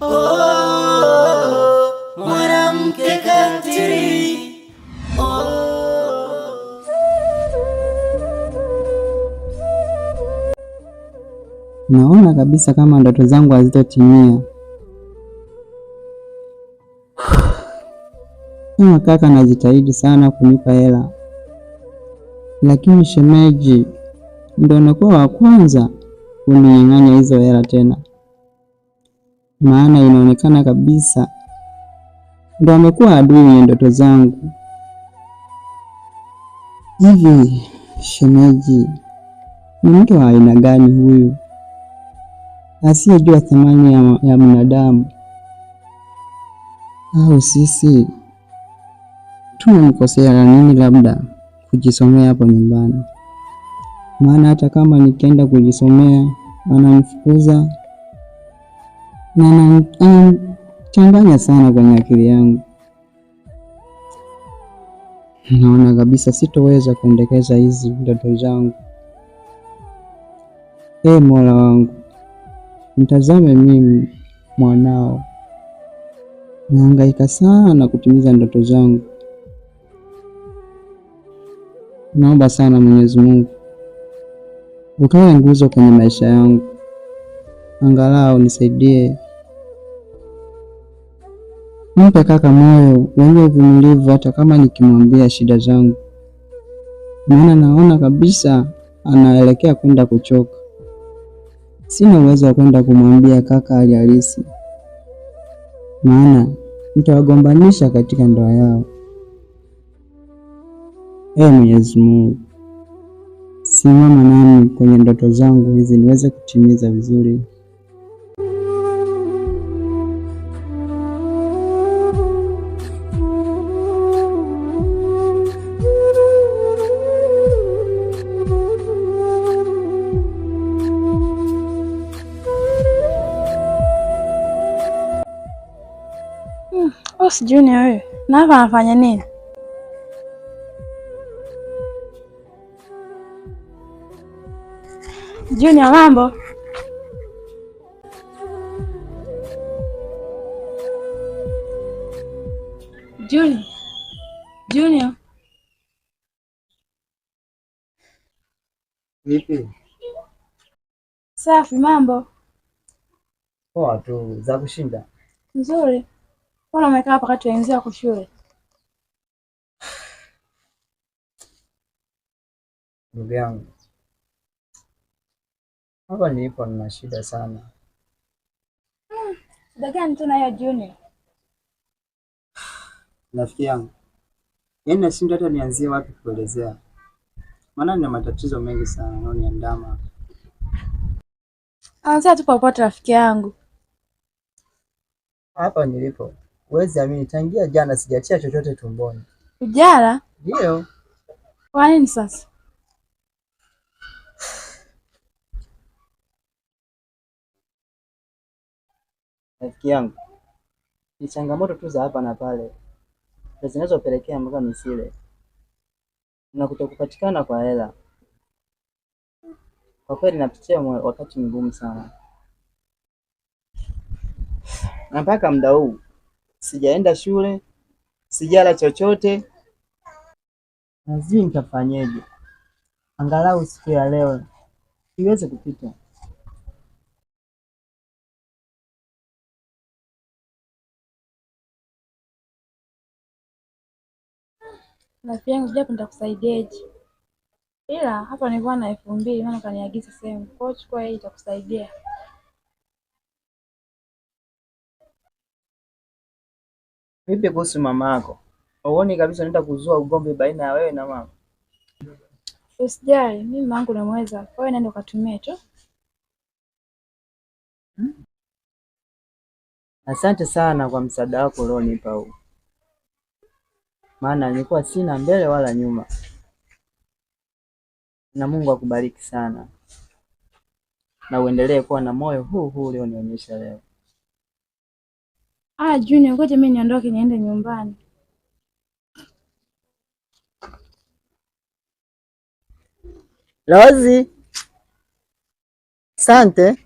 Oh, mwanamke katili. Naona kabisa kama ndoto zangu hazitotimia. Kama kaka anajitahidi sana kunipa hela, lakini shemeji ndo anakuwa wa kwanza kuninyang'anya hizo hela tena. Maana inaonekana kabisa ndo amekuwa adui ya ndoto zangu. Hivi shemeji ni mtu wa aina gani huyu, asiyejua thamani ya mwanadamu? Au sisi tumemkosea na nini? Labda kujisomea hapo nyumbani, maana hata kama nikienda kujisomea ananifukuza na anachanganya sana kwenye akili yangu. Naona kabisa sitoweza kuendekeza hizi ndoto zangu. Mola wangu, mtazame mimi mwanao, nahangaika sana kutimiza ndoto zangu. Naomba sana Mwenyezi Mungu ukawe nguzo kwenye maisha yangu, angalau nisaidie. Mpe kaka moyo wenye uvumilivu, hata kama nikimwambia shida zangu, maana naona kabisa anaelekea kwenda kuchoka. Sina uwezo wa kwenda kumwambia kaka hali halisi, maana nitawagombanisha katika ndoa yao. Mwenyezi Mungu, simama nami kwenye ndoto zangu hizi niweze kutimiza vizuri. Junior wewe, na hapa anafanya nini? Junior, mambo? Junior. Vipi? Safi, mambo? Poa tu, za kushinda. Nzuri. Mbona umekaa hapa wakati wenzio wako shule? Ndugu yangu, hapa nilipo nina shida sana. Shida gani tena hiyo Junior? Rafiki yangu, yaani nashindwa hata nianzie wapi kuelezea, maana nina matatizo mengi sana yanayoniandama. Anza tu popote rafiki yangu. Hapa nilipo, huwezi amini, tangia jana sijatia chochote tumboni. Ujala? Ndio. Kwa nini sasa? Rafiki yangu, ni changamoto tu za hapa na pale zinazopelekea mpaka nisile na kutokupatikana kwa hela. Kwa kweli napitia wakati mgumu sana, na mpaka muda huu sijaenda shule, sijala chochote. Sijui nitafanyeje, angalau siku ya leo iweze kupita. Rafiki yangu, japo nitakusaidiaje? Ila hapa nilikuwa na 2000 maana kaniagiza sehemu. Kwa hiyo chukua hii itakusaidia. Vipi kuhusu mama yako? Huoni kabisa unaenda kuzua ugomvi baina ya wewe na mama? Usijali, mimi mama yangu namweza. Kwa hiyo nenda ukatumie tu. Asante sana kwa msaada wako ulionipa huu, maana nilikuwa sina mbele wala nyuma. Na Mungu akubariki sana, na uendelee kuwa na moyo huu huu ulionionyesha leo. Junior, ngoja mimi niondoke niende nyumbani. Rozi, asante.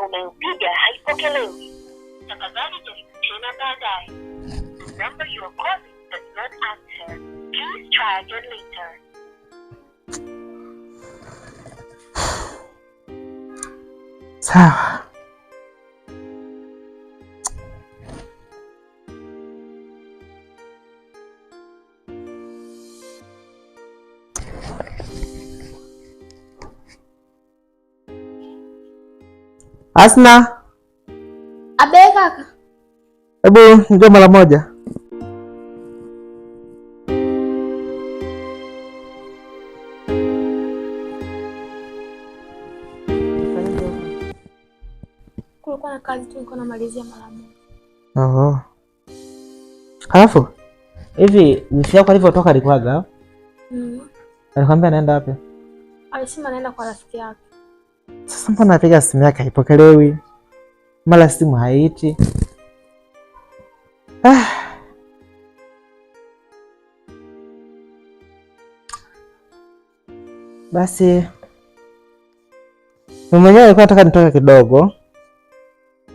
unayopiga haipokelewi. Tafadhali jaribu tena baadaye. The number you are calling does not answer. Please try again later. Sawa. Hasna. Abe kaka. Hebu njoo mara moja. Kulikuwa na kazi tu nilikuwa namalizia mara moja. Oho. Halafu hivi wifi yako alivyotoka alikuwaga? Alikwambia anaenda wapi? Alisema anaenda kwa rafiki yake. Sasa mbona napiga simu yake haipokelewi? Mara simu haiti. Basi mwenyewe alikuwa nataka nitoke kidogo.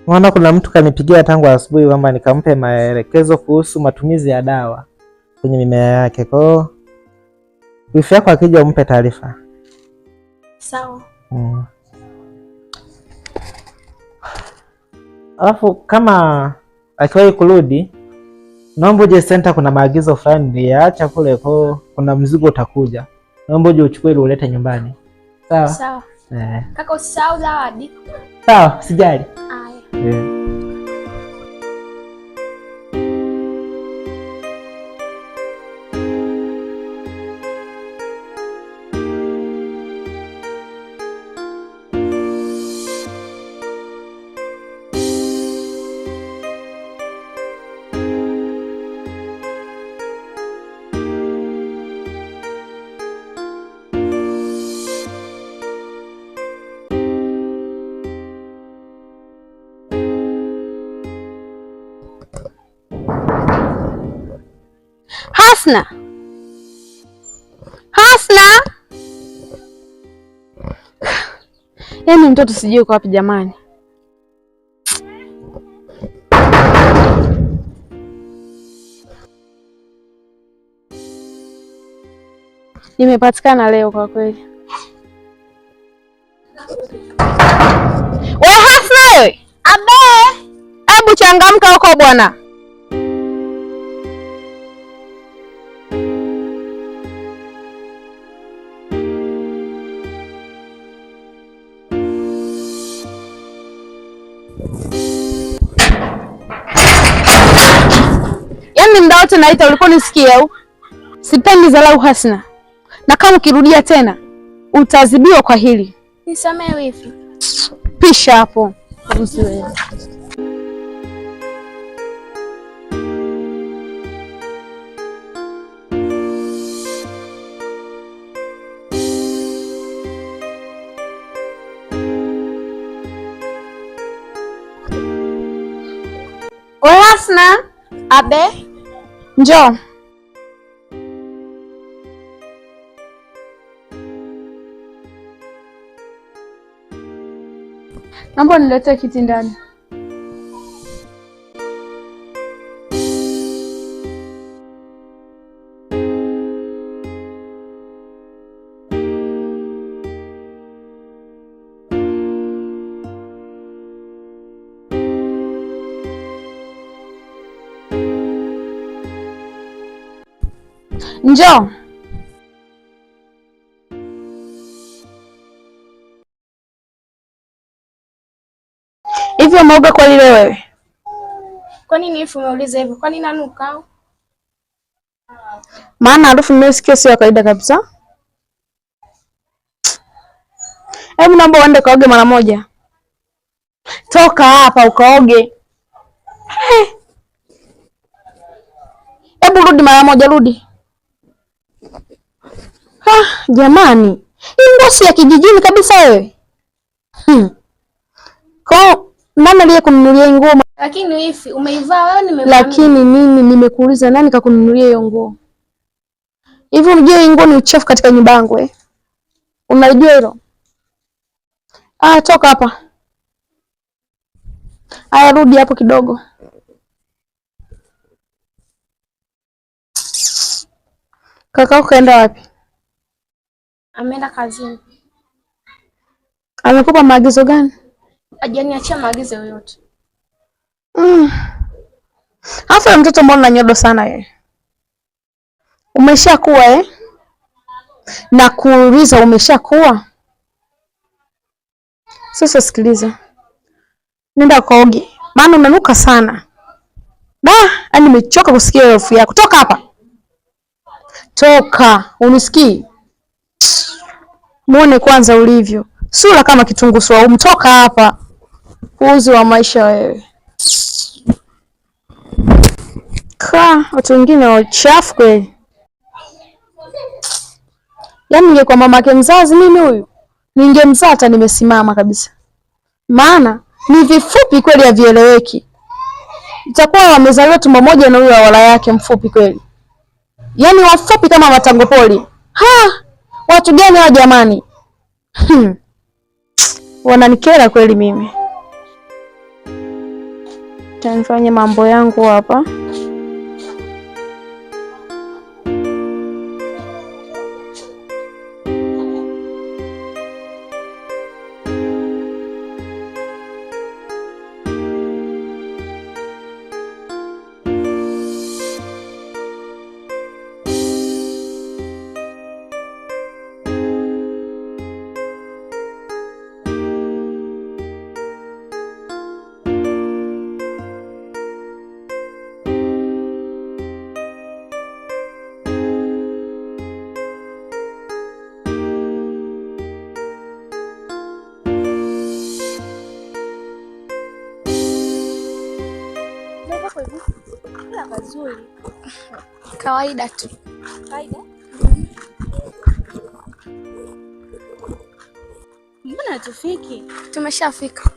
Maana kuna mtu kanipigia tangu asubuhi kwamba nikampe maelekezo kuhusu matumizi ya dawa kwenye mimea yake. Kwa hiyo wifi yako akija umpe taarifa. Sawa. Alafu kama akiwahi kurudi, naomba uje center, kuna maagizo fulani niliacha kule, kwa kuna mzigo utakuja. Naomba uje uchukue ili ulete nyumbani. Sawa? Sawa. Kaka usisahau zawadi. Sawa, sijali. Haya. Hasna. Hasna. Yaani mtoto sijui uko wapi jamani. Nimepatikana leo kwa kweli. Wewe Hasna wewe? Abe. Hebu changamka huko bwana. Yaani mda wote naita ulikuwa nisikia au? Sipendi dharau Hasna. Na kama ukirudia tena utaadhibiwa kwa hili. Nisamee wifi. Pisha hapo. Usiwe. Wewe Hasna. Abe. Njoo. Naomba niletee kiti ndani. Njoo. Hivi umeoga kwa lile wewe? Kwa nini hivi umeuliza hivyo? Kwa nini nanuka? Maana harufu nimesikia sio kawaida kabisa. Hebu naomba uende kaoge mara moja. Toka hapa ukaoge. Hebu rudi mara moja, rudi. Jamani. Hii ngosi ya kijijini kabisa wewe. Kwa nani aliyekununulia nguo? Lakini hivi umeivaa wewe nimevaa. Lakini mimi nimekuuliza nani kakununulia hiyo nguo? Hivi unajua hii nguo ni uchafu katika nyumba yangu eh? Unajua hilo? Toka hapa. Aya, rudi hapo kidogo. Kakao kaenda wapi? Ameenda kazini. Amekupa maagizo gani? Hajaniachia maagizo yoyote. Hasa mtoto mbona nyodo sana yeye? Umeshakuwa Na kuuliza umeshakuwa? Sasa sikiliza. Nenda kaoge. Maana unanuka sana. Yaani nimechoka kusikia harufu yako. Toka hapa. Toka, unisikii? Muone kwanza ulivyo. Sura kama kitunguu saumu. Toka hapa. Uzi wa maisha wewe. Watu wengine wachafu kweli. Yaani ningekuwa mamake mzazi mimi huyu, ningemzaa hata nimesimama kabisa. Maana ni vifupi kweli havieleweki. Itakuwa wamezaliwa tumbo moja na huyo wala yake mfupi kweli. Yaani wafupi kama matango poli. Watu gani hao jamani? Wananikera kweli mimi. Tanifanye mambo yangu hapa. Kawaida tu. Kawaida? Mbona tufiki? Tumeshafika.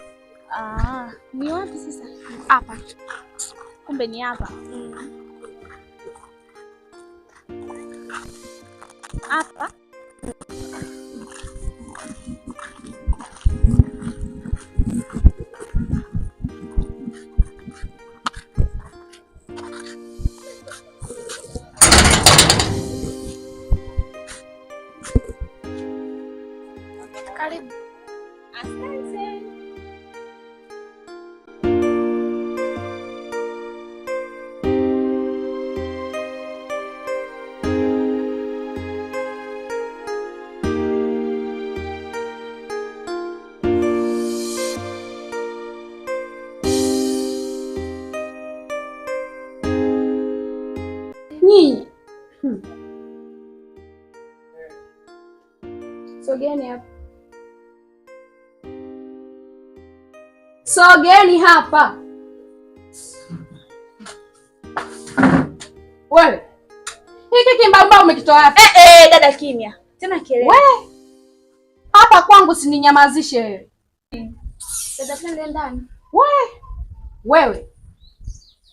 Ni wapi sasa? Hapa tu. Kumbe ni hapa. Hapa? Karibu. Asante. Nyinyi. Sogeni hapa. Sogeni hapa. Wewe. Hiki kimbamba umekitoa wapi? Dada kimya. Tena kelele. Wewe. Hapa kwangu sininyamazishe wewe. Dada twende ndani. Wewe.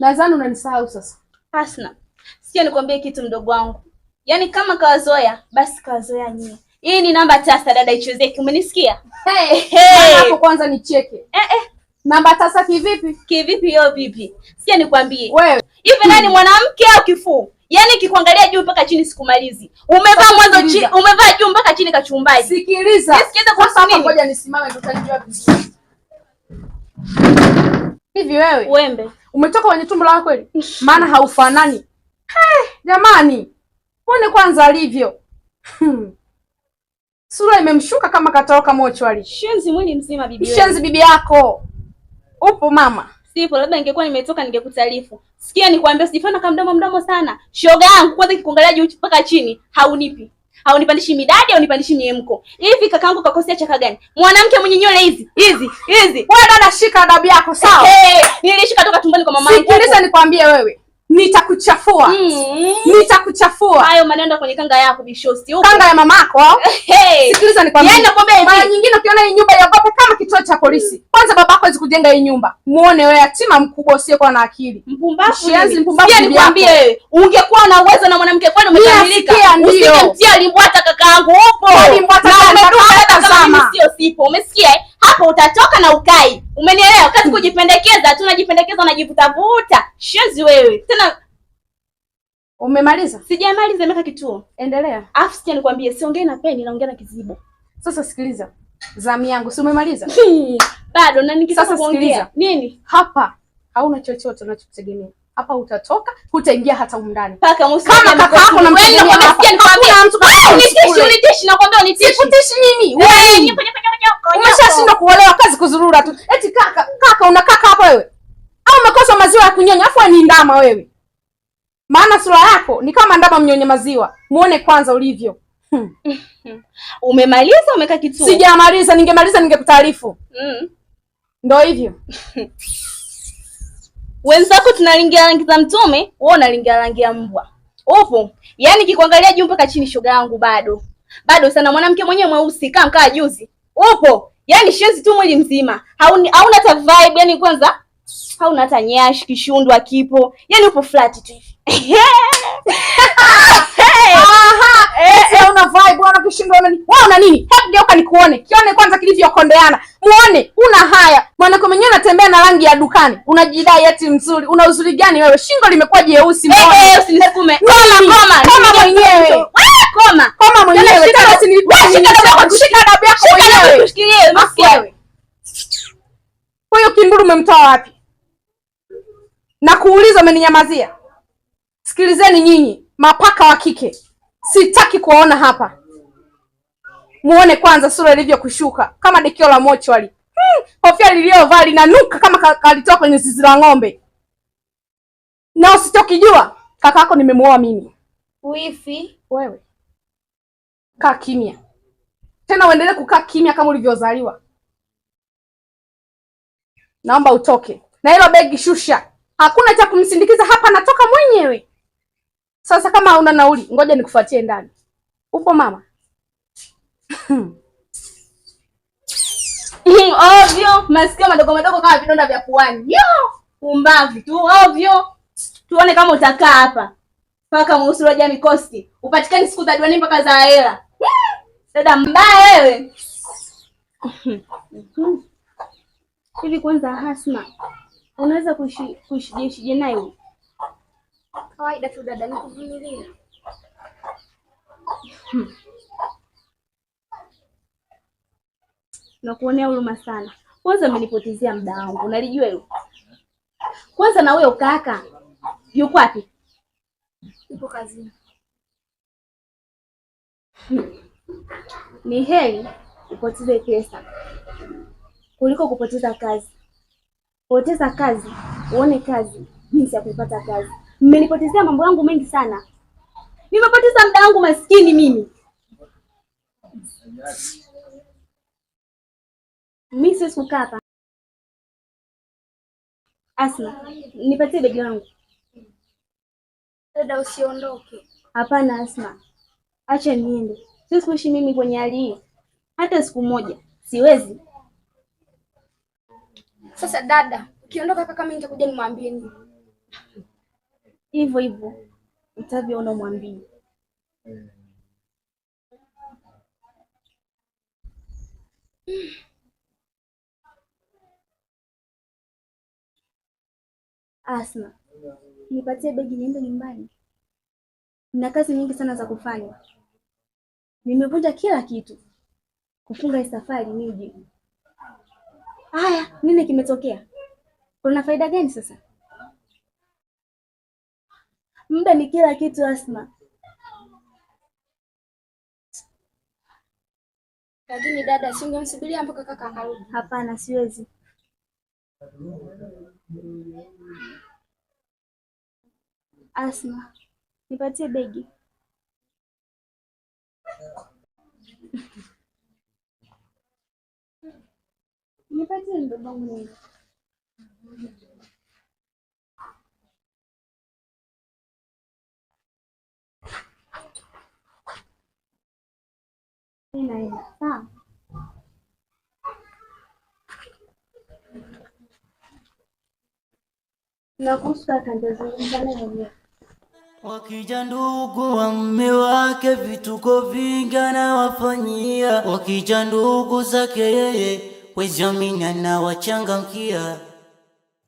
Nadhani unanisahau sasa. Hasna. Sikia nikwambie kitu mdogo wangu. Yaani kama kawazoea, basi kawazoea nyie. Hii ni namba tasa dada ichezeke, umenisikia? Hapo kwanza nicheke. Namba tasa kivipi? Kivipi hiyo vipi? Sikia nikwambie. Wewe. Hivi nani mwanamke au kifuu? Yaani kikuangalia juu mpaka chini sikumalizi. Umevaa mwanzo chini, umevaa juu mpaka chini kachumbaji. Sikiliza. Nisikize kwa sasa nini? Ngoja nisimame ndo utanijua vizuri. Hivi wewe? Wembe. Umetoka kwenye tumbo la kweli? Maana haufanani. Jamani. Muone kwanza alivyo. Sura imemshuka kama katoroka mochwali. Shenzi mwili mzima bibi wewe. Shenzi bibi yako. Upo mama. Sipo, labda ningekuwa nimetoka ningekutaarifu. Sikia nikwambia usijifanya kama mdomo sana. Shoga yangu kwanza kikuangalia juu mpaka chini haunipi. Haunipandishi midadi, haunipandishi miemko. Hivi kakaangu kakosea chaka gani? Mwanamke mwenye nywele hizi. Wewe dada shika adabu yako sawa? Nilishika toka tumboni kwa mama yangu. Sikiliza nikwambie wewe. Nitakuchafua. Nitakuchafua. Hayo maneno kwenye kanga yako bishosti. Kanga ya mamako? Sikiliza nikwambie. Yaani nakwambia hivi. Mara nyingine ukiona hii nyumba iogope kama kituo cha polisi. Kwanza babako hawezi kujenga hii nyumba. Muone wewe yatima mkubwa usiyokuwa na akili. Mpumbavu. Mpumbavu. Sikia nikwambie wewe. Ungekuwa na uwezo na mwanamke kwani umekamilika. Usingemtia limbwata kakaangu. Upo. Limbwata kama sio sipo. Umesikia? hapo utatoka na ukai. Umenielewa? Kazi kujipendekeza, tunajipendekeza unajivutavuta. Shenzi wewe. Tena umemaliza? Sijamaliza, nimeka kituo. Endelea. Afu sikia nikwambie, siongei na peni, naongea na kizibo. Sasa sikiliza. Zamu yangu, si umemaliza? Bado na nikisasa kuongea. Nini? Hapa hauna chochote unachotegemea. Hapa utatoka, hutaingia hata umndani. Paka kama kaka yako na mtegemea hapa. Unasikia nikwambie mtu kama unitishi nakwambia unitishi. Sikutishi mimi. Wewe umeshashindwa kuolewa, kazi kuzurura tu. Eti kaka una kaka hapa wewe. Au umekosa maziwa ya kunyonya afu ni ndama wewe. Maana sura yako ni kama ndama mnyonya maziwa. Muone kwanza ulivyo. Umemaliza umeka kituo? Sijamaliza, ningemaliza ningekutaarifu. Ndio hivyo. Wenzako tunalingia rangi za mtume, wewe unalingia rangi ya mbwa. Upo? Yaani kikuangalia juu mpaka chini shoga yangu bado. Bado sana mwanamke mwenyewe mweusi kama mkaa juzi. Upo? Yaani shenzi tu mwili mzima. Hauna hata vibe, yani kwanza hauna hata nyashi kishundu akipo. Yaani upo flat tu hivi. Una vibe, una kishindo, una nini? Wewe una nini? Hebu geuka nikuone. Kione kwanza kilivyokondeana. Muone, una haya. Mwanako mwenyewe anatembea na rangi ya dukani. Unajidai eti mzuri. Una uzuri gani wewe? Shingo limekuwa jeusi mbona? Usinisukume. Koma mwenyewe. Koma mwenyewe. Shika adabu yako mwenyewe. Kushikilie, msikie. Huyo Kimburu umemtoa wapi? Na kuuliza umeninyamazia. Sikilizeni nyinyi, mapaka wa kike. Sitaki kuwaona hapa. Muone kwanza sura ilivyokushuka kama dekio la mochwali. Kofia liliyovaa linanuka kama kalitoka kwenye zizi la ng'ombe. Na usitokijua kaka yako nimemuoa mimi. Wifi, wewe kaa kimya. Tena uendelee kukaa kimya kama ulivyozaliwa. Naomba utoke. Na hilo begi shusha. Hakuna cha kumsindikiza hapa, natoka mwenyewe. Sasa kama una nauli, ngoja nikufuatie ndani. Upo mama? Ovyo, masikio madogo madogo kama vidonda vya puani. Umbavu tu ovyo. Tuone kama utakaa hapa. Paka mweusi wa jamii kosti. Upatikani siku za duani mpaka za hela. Dada mbaya wewe. Hivi kwanza Hasma, unaweza kuishije naye? Kawaida tu dada, nikuvumilia. Nakuonea huruma sana. Kwanza amenipotezea muda wangu. Unalijua hilo? Kwanza na huyo kaka yuko wapi? Yupo kazini. Ni heri upoteze pesa kuliko kupoteza kazi. Poteza kazi, uone kazi, jinsi ya kuipata kazi. Mmenipotezea mambo yangu mengi sana. Nimepoteza muda wangu maskini mimi. Mimi siwezi kukaa hapa. Asma, nipatie begi langu. Dada usiondoke. Hapana Asma. Acha niende. Siwezi kuishi mimi kwenye hali hii. Hata siku moja. Siwezi. Sasa dada, ukiondoka kaka mimi nitakuja nimwambie nini? Hivyo hivyo. Utavyoona mwambie. Asma, nipatie begi niende nyumbani. Nina kazi nyingi sana za kufanya. Nimevunja kila kitu kufunga hii safari nije. Haya, nini kimetokea? Kuna faida gani sasa? Muda ni kila kitu Asma. Lakini dada, singemsubiria mpaka kaka akarudi. Hapana, siwezi. Asma, nipatie begi. Nipatie mdogo wangu. Ninaenda. Sawa. Nakusuka kandazungumza naye. Wakija ndugu wa mume wake vituko vingi anawafanyia, wakija ndugu zake yeye wezamina na wachangamkia.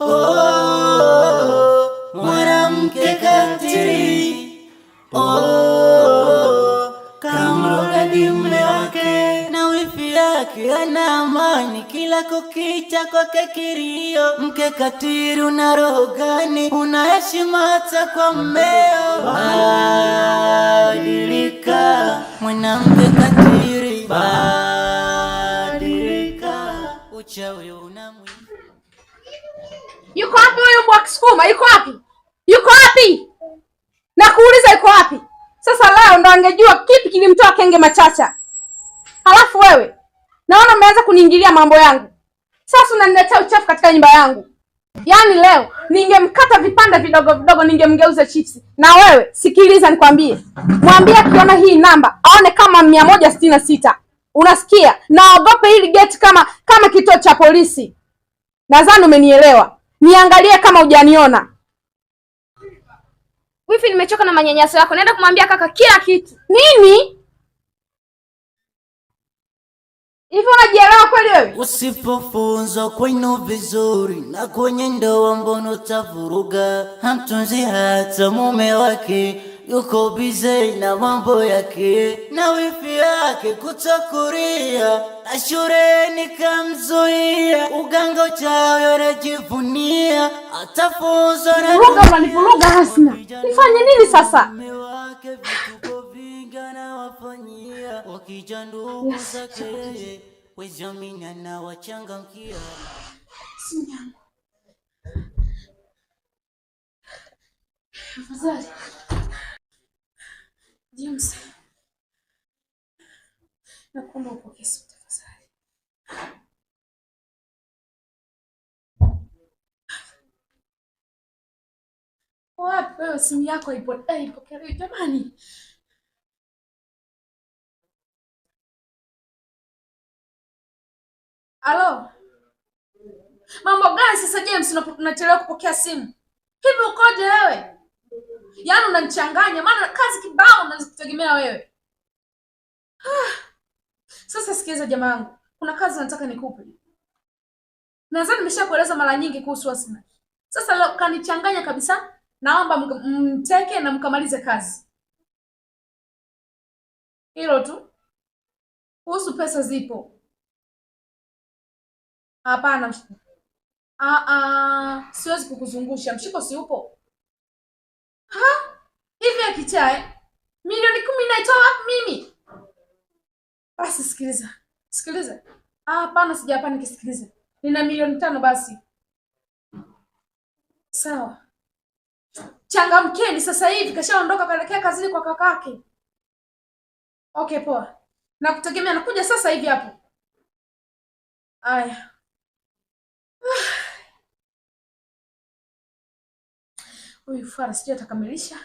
Oh, mwanamke katili, oh, kamroga mume wake na wifi yake, ana amani kila kukicha kwake kilio. Mke katili una roho gani? Una heshima hata kwa mmeo? Badilika mwanamke katili, badilika, uchawi unamwi. Yuko wapi huyu mbwa Kisukuma? Yuko wapi? Yuko wapi? Nakuuliza yuko wapi? Sasa leo ndo angejua kipi kilimtoa Kenge Machacha. Halafu wewe, naona umeanza kuniingilia mambo yangu. Sasa unaniletea uchafu katika nyumba yangu. Yaani leo ningemkata vipande vidogo vidogo, ningemgeuza chipsi. Na wewe, sikiliza nikwambie. Mwambie akiona hii namba aone kama 166. Unasikia? Naogope hili geti kama kituo cha polisi. Nadhani umenielewa. Niangalie kama hujaniona. Wifi, nimechoka na manyanyaso yako. Naenda kumwambia kaka kila kitu. Nini? Hivi unajielewa kweli wewe? Usipofunzwa kwenu vizuri na kwenye ndoa mbona utavuruga? Hamtunzi hata mume wake, yuko bize na mambo yake, na wifi yake kutokuria, na shuleni kamzuia, uganga uchawi anajivunia, atafunzwa na vuruga. Unanivuruga Hasna, nifanye nini sasa? mume wake vituko vingi anawafanyia, wakija ndugu zake yeye wezamina na wachangamkia. Afadhali James, nakuomba upokee simu tafadhali. Wapi wewe, simu yako ipokelewe jamani. Halo, mambo gani sasa James, unachelewa kupokea simu? Hivi ukoje wewe? Yaani unanichanganya, maana kazi kibao unazikutegemea wewe. Sasa sikiza jamangu, kuna kazi nataka nikupe. Nadhani nimeshakueleza mara nyingi kuhusu Hasna. Sasa leo kanichanganya kabisa. Naomba mteke na mkamalize kazi. Hilo tu. Kuhusu pesa zipo. Hapana. Siwezi kukuzungusha. Mshiko si upo. Hivi akichae milioni 10 naitoa wapi mimi? Basi sikiliza. Hapana, sijapa nikisikiliza. Nina milioni 5 basi. Sawa. Changamkeni sasa hivi, kashaondoka kaelekea kazini kwa kakake. Okay, poa. Nakutegemea, nakuja sasa hivi hapo. Aya. Huyu fara sijui atakamilisha.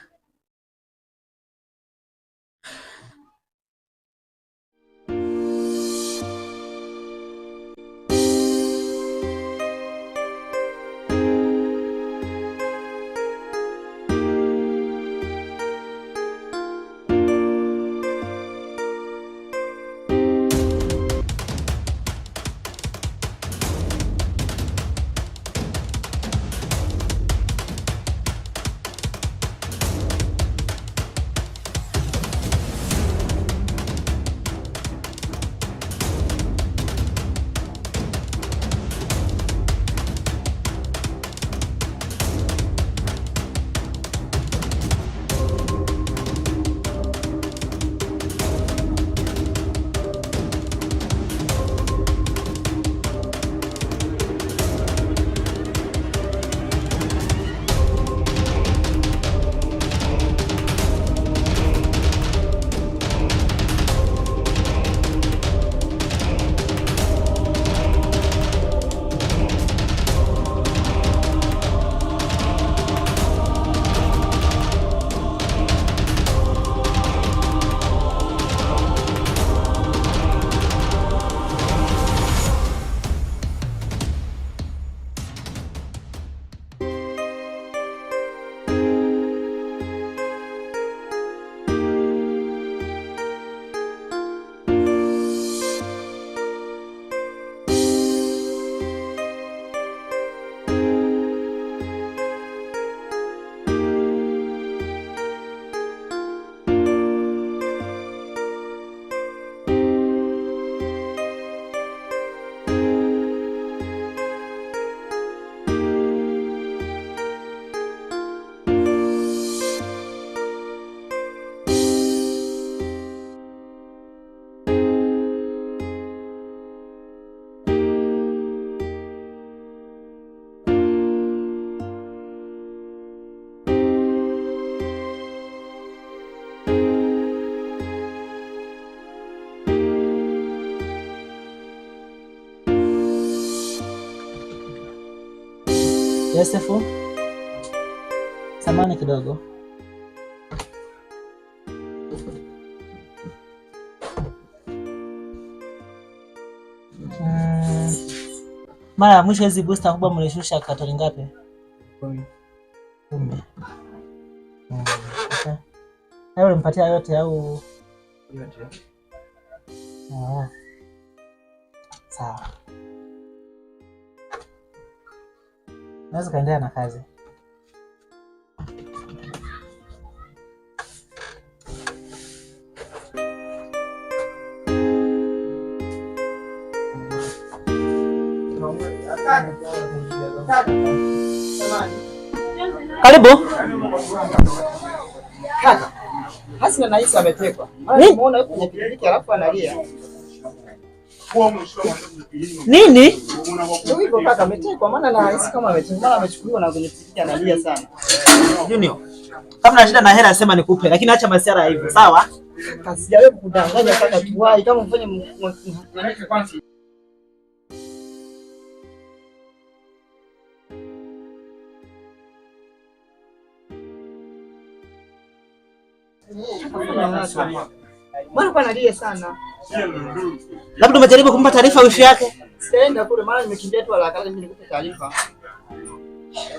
Josefu, samahani kidogo. Mara ya mwisho hizi booster kubwa mlishusha katoni ngapi? 10. Okay. Leo ulimpatia yote au? Yote. Sawa. Naweza kaendelea na kazi. Karibu. Kaka, Hasina na Isa ametekwa. Unaona yuko kwenye pikipiki alafu analia. Nini? Ndio hivyo kaka, ametekwa maana na Isa kama ametekwa, maana amechukuliwa na kwenye pikipiki analia sana. Junior, kama na shida na hela sema nikupe, lakini acha masiara hivyo, sawa? Sijawahi kudanganya kaka, tuwai kama mfanye mwanamke kwanza. Mbona kwa analia sana? Labda umejaribu kumpa taarifa wifi yake? Sienda kule maana nimekimbia tu haraka ili nikupe taarifa.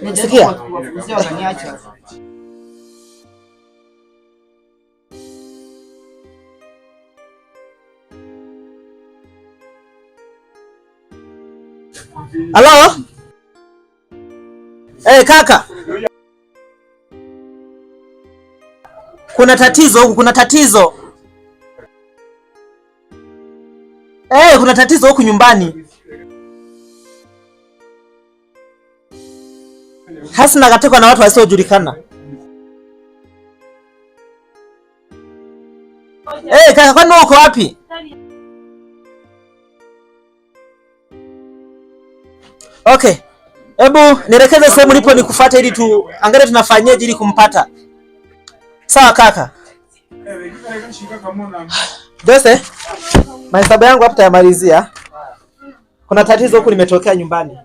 Nasikia. Mzee ananiacha. Halo? Kaka. Kuna tatizo huku, kuna tatizo. Kuna tatizo huku nyumbani. Hasina katekwa na watu wasiojulikana. Kaka, kwani uko wapi? Okay. Hebu nielekeze sehemu nipo nikufuate ili angalie tunafanyaje ili kumpata. Sawa kaka. Jose, mahesabu yangu hapa tayamalizia. Kuna tatizo huku limetokea nyumbani.